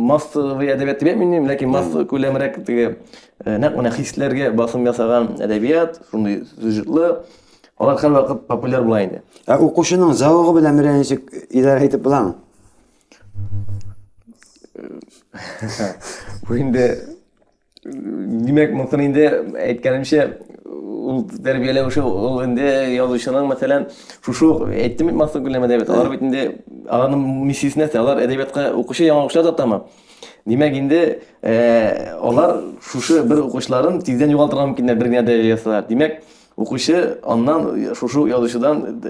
массовый әдәбият дип әйтмим, ләкин массовый күләмрәк теге нәкъ менә хисләргә басым ясаган әдәбият, шундый сюжетлы, алар һәрвакыт популяр була инде. Укучының зауыгы белән менә ничек идарә итеп буламы? Бу инде димәк, мөмкин инде әйткәнемчә ул тәрбияләүче ул инде язучының мәсәлән шушы әйттем массовый күләмдә бит алар бит инде аларның миссиясе нәрсә, алар әдәбиятка укучы яңа укучылар затамы. Димәк инде алар шушы бер укучыларын тиздән югалтырга мөмкиннәр бер генә дә ясалар. Димәк, укучы аннан шушы язучыдан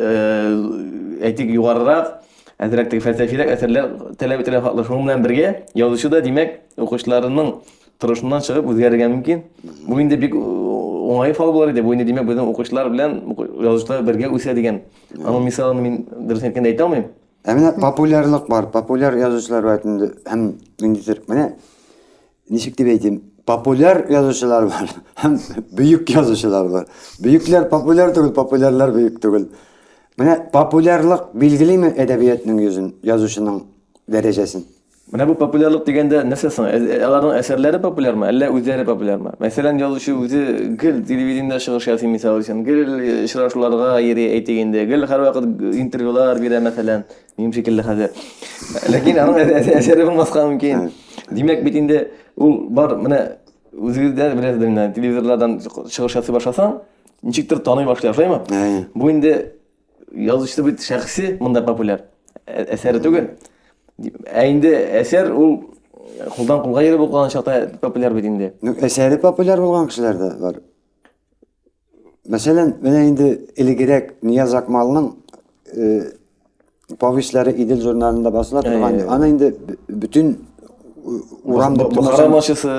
әйтик югарырак әзрәктәге фәлсәфилек әсәрләр таләп ителә хаклы. Шуның белән бергә язучы да димәк укучыларының тырышыннан чыгып үзгәрергә мөмкин. Бу инде бик оңай фал булар иде. Бу инде димәк безнең укучылар белән язучылар бергә үсә дигән. Аның мисалын мин дөрес әйткәндә әйтә алмыйм. Менә популярлык бар, популяр язучылар бар инде һәм ниндидер менә ничек дип әйтим, популяр язучылар бар һәм бөек язучылар бар. Бөекләр популяр түгел, популярлар бөек түгел. Менә популярлык билгелеме әдәбиятның йөзен, язучының дәрәҗәсен? Менә бу популярлык дигәндә нәрсә соң? Аларның әсәрләре популярмы, әллә үзләре популярмы? Мәсәлән, язучы үзе гел телевидениедә чыгыш ясый мисал өчен, гел очрашуларга йөри әйтегендә, гел һәрвакыт интервьюлар бирә мәсәлән, минем шикелле хәзер. Ләкин аның әсәре булмаска мөмкин. Димәк бит инде ул бар, менә үзегездә беләсезме, телевизорлардан чыгыш ясый башласаң, ничектер таный башлый, шулаймы? Бу инде язучы бит шәхси монда популяр. Әсәре түгел. Инде әсәр ул кулдан кулга йөреп укыган чакта популяр бит инде. Әсәре популяр булган кешеләр дә бар. Мәсәлән, менә инде элегрәк Нияз Акмалның повестьлары Идел журналында басыла торган. Аны инде бүтән урамда карамашысы,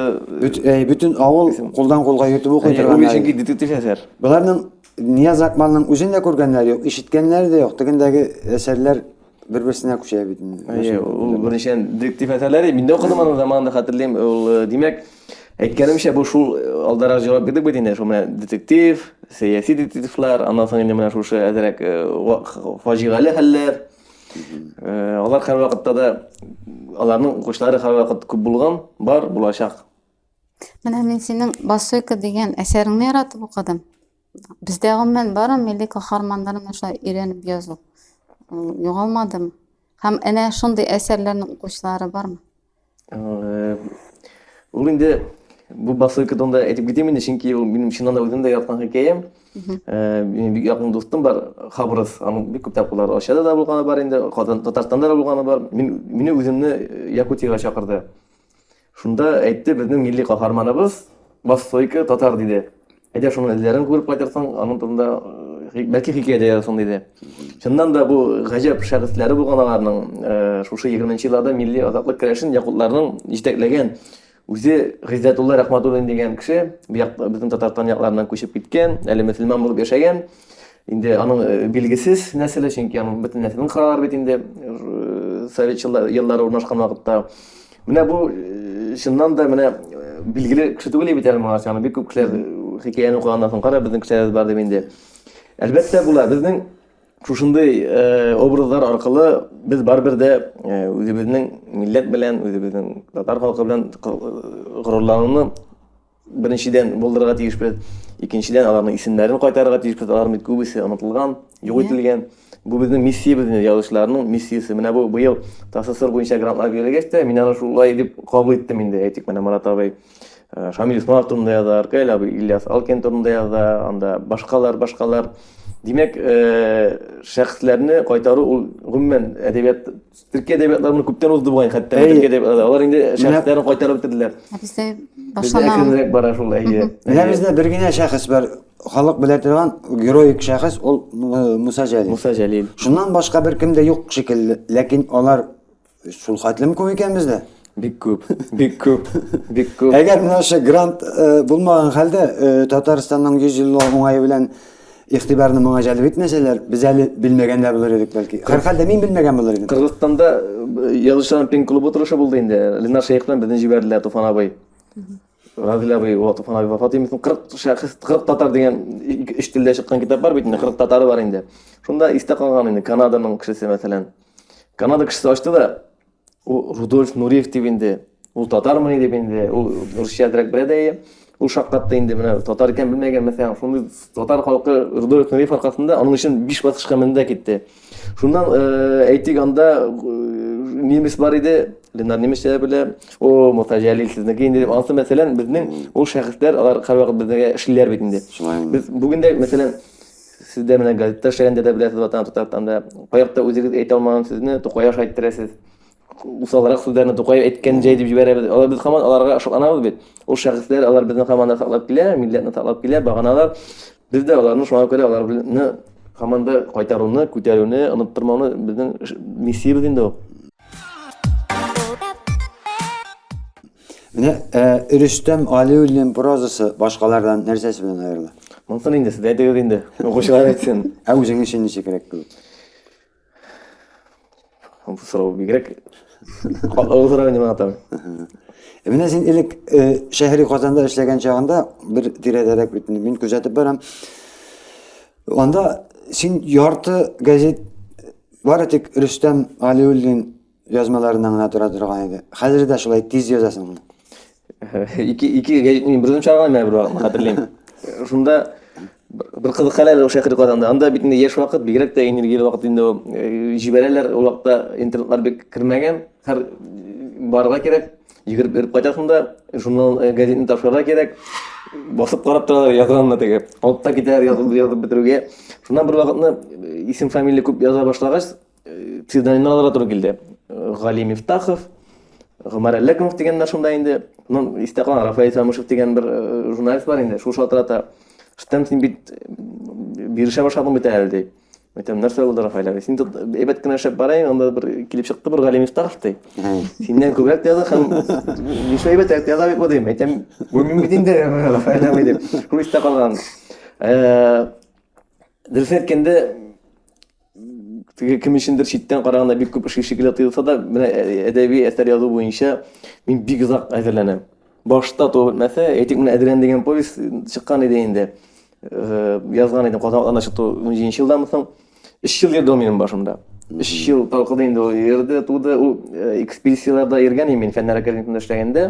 бүтән авыл кулдан кулга йөртеп укый торган. Ул өчен детектив әсәр. Буларның Нияз Акмалның үзен дә күргәннәр юк, ишеткәннәр дә юк. Тегендәге әсәрләр бер-берсенә күчә бит. Ул беренчән детектив әсәрләре миндә укыдым аны заманында хәтерләйм. Ул димәк әйткәнемчә бу шул алдарак җавап бирдек бит инде. Шул менә детектив, сәяси детективлар, аннан соң инде менә шушы әзрәк фаҗигале хәлләр. Алар һәрвакытта да аларның укучылары һәрвакыт күп булган, бар, булачак. Менә мин синең Басойка дигән әсәреңне яратып укыдым. Бездә гомумән бар милли каһарманнарын аша өйрәнеп язу. Югалмадым. Һәм әнә шундый әсәрләрнең укучылары бармы? Ул инде бу Басойкадан да әйтеп китәм инде, чөнки ул минем чыннан да үзем дә яраткан хикәям. Минем бик якын дустым бар, Хабрыз, аның бик күп тапкырлар Ашада да булганы бар инде, Татарстанда да булганы бар. Мине үземне Якутиягә чакырды. Шунда әйтте, безнең милли каһарманыбыз Басойка татар диде. Әйдә шуның эзләрен күреп кайтырсың, аның турында бәлки хикәя дә язсын диде. Чыннан да бу гаҗәп шәхесләре булган аларның шушы 20-нчы елларда милли азатлык көрәшен якутларның җитәкләгән үзе Гыйззәтулла Рахматуллин дигән кеше безнең Татарстан якларыннан күчеп киткән, әле мөселман булып яшәгән. Инде аның билгесез нәселе, чөнки аның бөтен нәселен каралар бит инде совет еллары урнашкан вакытта. Менә бу чыннан да менә билгеле кеше түгел бит әле моңа. Аны бик күп кешеләр хикәяне укыганнан соң кара безнең кешеләр бар дип инде. Әлбәттә булар безнең шушындый образлар аркылы без барбер дә үзебезнең милләт белән, үзебезнең татар халкы белән горурлануны беренчедән булдырырга тиешбез. Икенчедән аларның исемнәрен кайтарырга тиешбез. Алар бит күбесе онытылган, юк ителгән. Бу безнең миссиябез, язучыларның миссиясе. Менә бу быел ТАССР буенча грантлар бирелгәч тә, мин аны шулай дип кабул иттем инде. Әйтик, менә Марат абый Шамил Исмаев турында яза, Аркель абый Ильяс Алкен турында яза, анда башкалар. Димәк, шәхесләрне кайтару ул гомумән әдәбият, Төркия әдәбиятларының күптән узды булган, хәтта Төркия әдәбиятлары. Алар инде шәхесләрне кайтарып бетерделәр. Бездә Бездә башлана. әкренрәк бара шул, әйе. Менә бездә бер генә шәхес бар, халык белә торган героик шәхес, ул Муса Җәлил. Муса Җәлил. Шуннан башка бер кем дә юк шикелле, ләкин алар шул хәтлем күп икән бездә. Бик күп. Әгәр менә шы грант булмаган хәлдә Татарстанның 100 еллык уңае белән игътибарны моңа җәлеп итмәсәләр, без әле белмәгән дә булыр идек бәлки. Һәр хәлдә мин белмәгән булыр идем. Кыргызстанда язучылар пен клубы утырышы булды инде. Ленар Шейхтан безне җибәрделәр Туфан абый. Разил абый, Туфан абый вафат итеп 40 шәхес, 40 татар дигән 3 телдә чыккан китап бар бит инде, 40 татары бар инде. Шунда истә калган инде Канаданың кешесе мәсәлән. Канада кешесе ачты да, ул Рудольф Нуриев дип инде, ул татармы дип инде, ул русча дирәк белә. Ул шаккатта инде менә татар икән белмәгән, мәсәлән, шундый татар халкы Рудольф Нуриев аркасында аның өчен 5 баскычка менде китте. Шуннан әйтик, анда немец бар иде, Ленар немецчә белә, о, Муса Җәлил сезнеке инде дип ансы мәсәлән безнең ул шәхесләр, алар һәрвакыт безгә эшләр бит инде. Без бүген дә мәсәлән сездә менә газета эшләгәндә дә беләсез, ватан Татарстанда каякта үзегез әйтә алмаган сүзне Тукай аша әйттерәсез. Усалрак сүзләрне Тукай әйткән җай дип җибәрәбез. Алар без һаман аларга ышанабыз бит. Ул шәхесләр, алар безне һаман саклап килә, милләтне саклап килә, баганалар. Без дә аларны шуңа күрә аларны һаман да кайтаруны, күтәрүне, оныттырмауны безнең миссиябез инде ул. Менә Рөстәм Алиуллин прозасы башкалардан нәрсәсе белән аерыла? Монсын инде сез әйтегез инде. Укучылар әйтсен. Ә үзең өчен ничек кирәк бу? Бу сорау бигрәк авызрак дип атам. Менә син элек шәһри Казанда эшләгән чагында бер тирәдәрәк бит мин күзәтеп барам. Анда син ярты газет бар тик Рөстәм Алиуллин язмаларынан гына тора торган иде. Хәзер дә шулай тиз язасың. Iki газетni birden чыгарган мен бер хәтерлим. Шунда bir кызык хәлләр ул шәһри Казанда. Анда бит инде яшь вакыт, бигрәк тә энергияле вакыт инде җибәрәләр. Ул вакытта интернетлар бик кирмәгән. Һәр барга кирәк. Йөгереп берип кайтасың да, журнал газетны тапшырырга кирәк. Басып карап торалар язганны теге. Алтта китәр язып бетерүгә. Шуннан бер вакытны исем фамилия күп яза башлагач, псевдонимнар туры килде. Гали Мифтахов, Гомар Әлекмов дигәннәр шунда инде. Моннан истә калган Рафаил Самышев дигән бер журналист бар инде. Шул шалтырата штәм син бит бирешә башладың бит әле ди. Әйтәм, нәрсә булды Рафаил? Син әйбәт кенә эшләп барайың, анда бер килеп чыкты бер Гали Мифтахов ди. Синнән күбрәк яза һәм нишләй әйбәт яза бит бу дим. Әйтәм, бу мин бит инде Рафаил дип. Шул истә калган. Дөрес әйткәндә кем өчендер читтән караганда бик күп эш шикелле тоелса да, менә әдәби әсәр язу буенча мин бик озак әзерләнәм. Башта түгелмәсә, әйтик, менә Әдрән дигән повесть чыккан иде инде. Язган идем, Казанда чыкты 17 елдан соң. 3 ел йөрде минем башымда. 3 ел талкыды инде ул йөрде, туды, ул экспедицияларда йөргән мин фәннәр академиясендә эшләгәндә.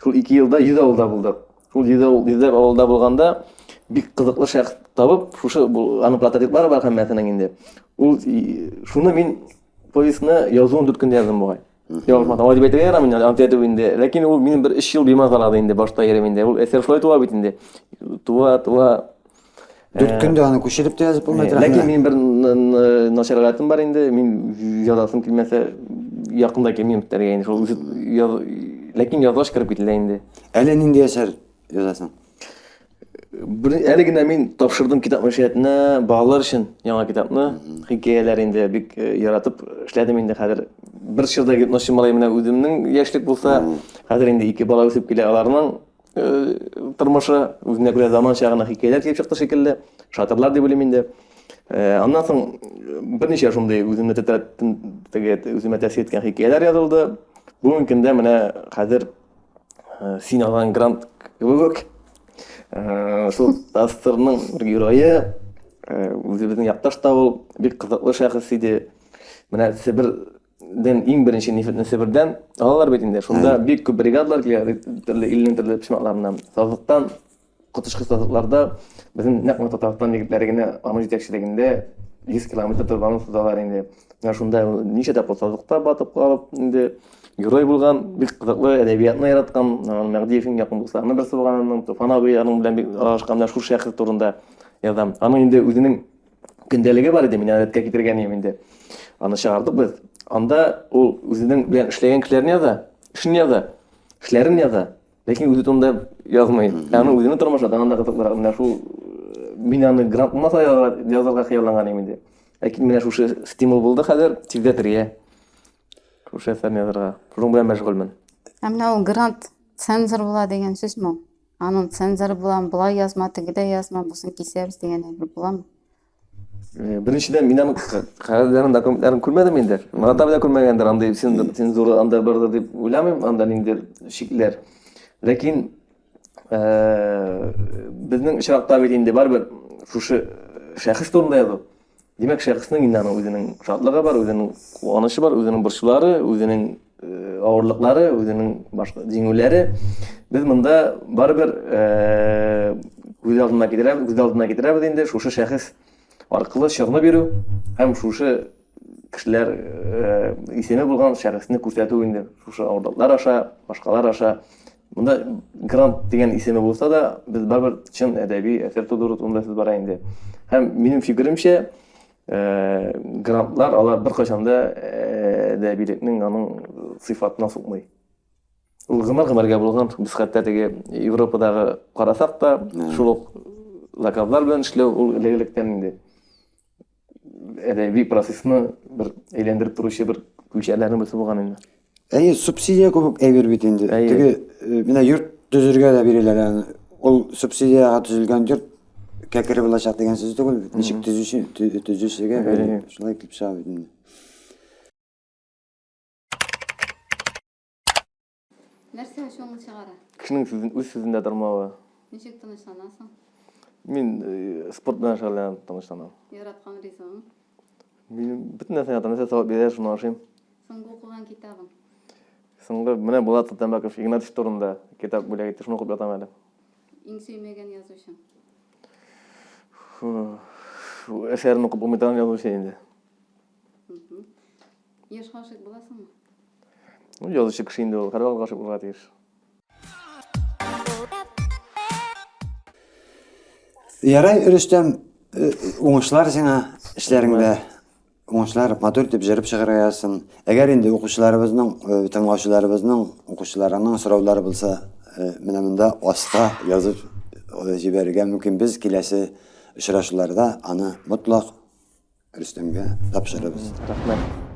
Шул 2 елда 100 авылда булдык. Шул 100 авылда булганда бик кызыклы шәхес табып, шушы аны прототиплары бар һәммәсенең инде. Ул шуны мин повестьны язуын 4 көндә яздым бугай. Язмадым, ул дип әйтергә ярамый инде, инде. Ләкин ул минем бер 3 ел бимаз алады инде башта йөрем инде. Ул әсәр шулай туа бит инде. Туа 4 көндә аны күчереп тә язып булмый торган. Ләкин мин бер начарлатым бар инде. Мин язасым килмәсә якында килмим тәргә инде. Шул ләкин язаш киреп китә инде. Әле нинди әсәр язасың? Әлегенә мин тапшырдым китап мәшәһәтенә балалар өчен яңа китапны, хикәяләр инде бик яратып эшләдем инде хәзер. Бер чорда гипнозчы малай менә үземнең яшьлек булса, хәзер инде ике бала үсеп килә, аларның тормышы үзенә күрә заманча гына хикәяләр килеп чыкты шикелле, шатырлар дип уйлыйм инде. Аннан соң берничә шундый үземне үземә тәэсир иткән хикәяләр язылды. Бүгенге көндә менә хәзер син алган грант кебек шул Тастырның бер герое, үзебезнең якташ та ул, бик кызыклы шәхес иде. Менә Себердән иң беренче нефтьне Себердән алалар бит инде. Шунда бик күп бригадалар килә, төрле илнең төрле пишмакларыннан. Сазлыктан, котышкы сазлыкларда безнең нәкъ Татарстан егетләре генә аның җитәкчелегендә 100 километр торган сузалар инде. Менә шунда ничә тапкыр сазлыкта батып калып инде. Герой булган, бик кызыклы әдәбиятны яраткан, Мәгдиевнең якын дусларының берсе булган, аның Туфан абый аның белән бик аралашкан, шул шәхес турында язам. Аның инде үзенең көндәлеге бар иде, мин әдәткә китергән идем инде. Аны чыгардык без. Анда ул үзенең белән эшләгән кешеләрне яза, эшен яза, эшләрен яза, ләкин үзе турында язмый. Аны үзенең тормышында анда кызыклар, менә шул мин аны грантына язарга хыялланган идем инде. Ләкин менә шушы стимул булды хәзер тизләтергә. Шушы әсәрне язарга. Шуның белән мәшгульмен. Менә ул грант цензор була дигән сүзме? Аның цензоры була, болай язма, тегедә язма, бусын кисәбез дигән әйбер буламы? Беренчедән мин аның кагазларын, документларын күрмәдем инде. Мата белән күрмәгәндер, андай цензура анда бардыр дип уйламыйм, анда инде шикләр. Ләкин безнең очракта бит инде барбер шушы шәхес турында язу. Димәк, шәхеснең инде аның үзенең шатлыгы бар, үзенең куанышы бар, үзенең борчулары, үзенең авырлыклары, үзенең башка җиңүләре. Без монда барбер күз алдына китерәбез инде шушы шәхес аркылы чыгны бирү һәм шушы кешеләр исеме булган шәхесне күрсәтү инде шушы авырлыклар аша, башкалар аша. Монда грант дигән исеме булса да, без барбер чын әдәби әсәр тудыру турында сүз бара инде. Һәм минем фикеремчә, грантлар алар бер качанда әдәбиятның аның сыйфатына сукмый. Ул гомергә булган, без хәтта теге Европадагы карасак та, шул ук локаллар белән эшләү ул элегелектән инде. Әдәби процессны бер әйләндереп торучы бер күлчәләрнең берсе булган инде. Субсидия күп әйбер бит инде. Теге менә йорт төзергә дә бирәләр. Ул субсидияга төзелгән йорт кәкере булачак дигән сүз түгел. Ничек төзүчегә шулай килеп чыга бит инде. Нәрсә шуны чыгара? Кешенең үз сүзендә тормавы. Ничек тынычланасың? Мин спорт белән шөгыльләнеп тынычланам. Яраткан ризамы? Мин бөтен нәрсәгә сабак бирә, шуны ашыйм. Соңгы укыган китабың? Соңгы менә Булат Тәмбәков Игнатьев турында китап бүләк итте, шуны укып ятам әле. Иң сөймәгән язучың? Әсәрен укып булмый язучы инде. Яшь гашык буласыңмы? Язучы кеше инде ул, һәрвакыт гашык булырга тиеш. Ярай, Рөстәм, уңышлар сиңа эшләреңдә. Уңышлар матур дип җырып чыгарга язсын. Әгәр инде укучыларыбызның, тыңлаучыларыбызның, укучыларының сораулары булса, менә монда аска язып җибәрергә мөмкин. Без киләсе очрашуларда аны мотлак Рөстәмгә тапшырабыз. Рәхмәт.